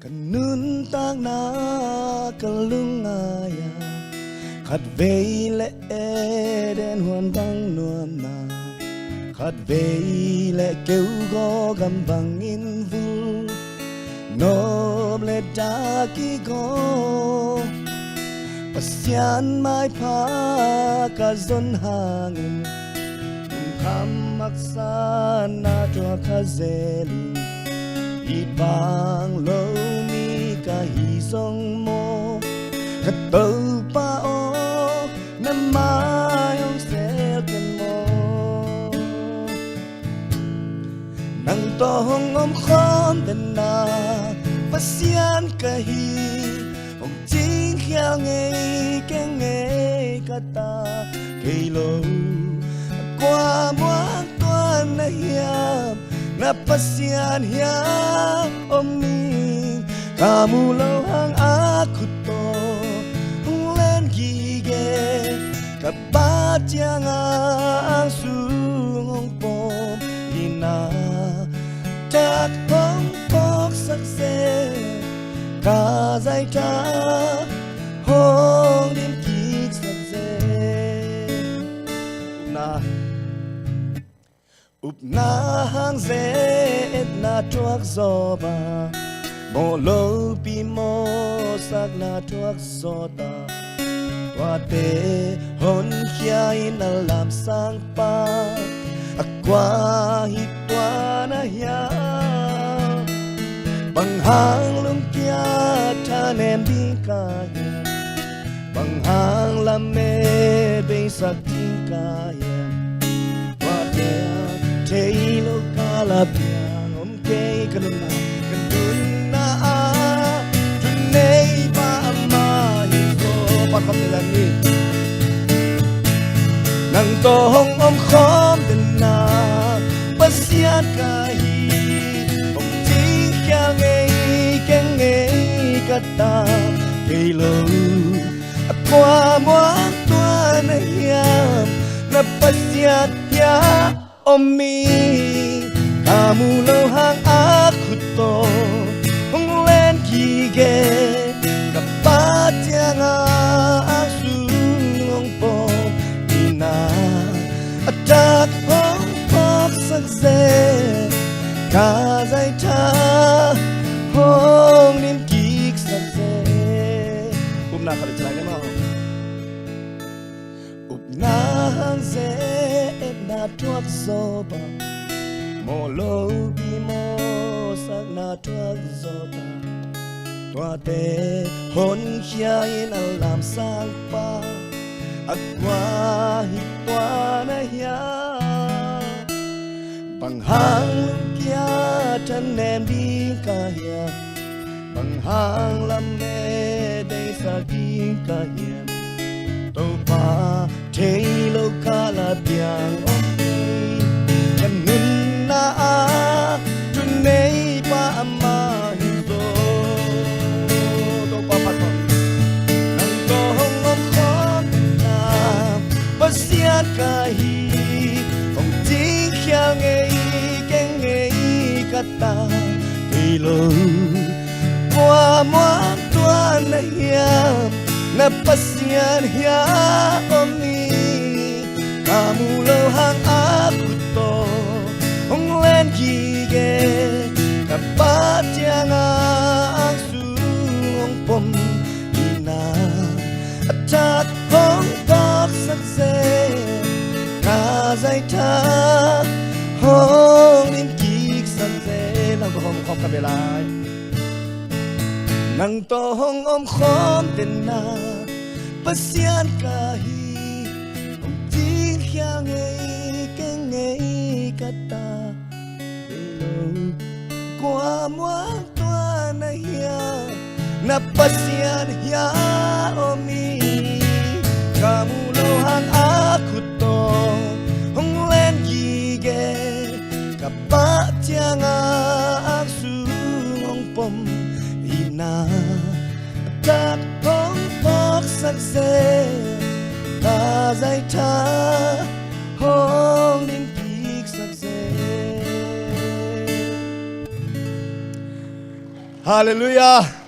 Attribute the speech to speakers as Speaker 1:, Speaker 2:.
Speaker 1: Kanun tang na kalungaya Khat vei le den huan bang nuam na Khat vei le kêu go gam bang in vu Nob le da ki go Pasian mai pa ka zon hangin Kam maksan na tua ka zeli Ibang lâu mi ka hi song mo Ka tau pa o na mai ông sel ken mo Nang tohong om khom den na Pasian ka hi Ông chính kheo ngay ka ta Cây lâu qua muang tuan na hiam Na pasian hiam om ni Kamu lâu hang aku to Hung lên gige Kabat yang ang sung ong pom Ina Tak pong pok sakse Ka zai ta Hong dim kik sakse Up na hang zet na tuak zoba Mo lo pi mo sak na tuak zota Tua te hon kia in alam sang pa Akwa hitwa na ya Bang hang lum kia ta nem di kaya Bang hang lam me be sak di kaya Tay lo kala piang om kay kanun na tunay pa amahin ko Pakam nila ni Nang tohong om khom din na Pasiat kahi Om ting kya ngay kata Kay lo Akwa muang tuan na hiyam Na pasiat ya Omi, kamu lo hang aku to Hong len gige Kapat yang asung pom Ina Atak pong pok sakse Kazai ta Hong nim kik sakse Na kali celaka mau Na hang zet na tuak zoba Mo lo bi mo sak na tuak zoba Tua te hon kia in alam sang pa Akwa hitwa na ya Bang hang kia tan nem di kaya Bang hang lam me day sa di kaya Topa Tay lo kala piang okay Kanun na tunay pa amahin to Topa patong Nang tohong om khom na Pasiat kahi Om ting kya ngay kata Tay lo Kwa muang tuan na hiyam Na pasian hiya om ni Kamu lo hang aku to Hong len gige Kapat yang ang sung pom Ina Atak hong tok sakse Kazai ta Hong lim kik sakse Nang to hong khom kabelay Nang tohong om khom din na Pasian kahi Om ting kya ngay kata Hello Kwa muang tua na hiya Na pasian hiya omi Kamu lo hang aku to Hong len gige Kapat yang ang sung pom Ina Tak pong pok sakse Ta zai ta Hong lim kik sakse Hallelujah.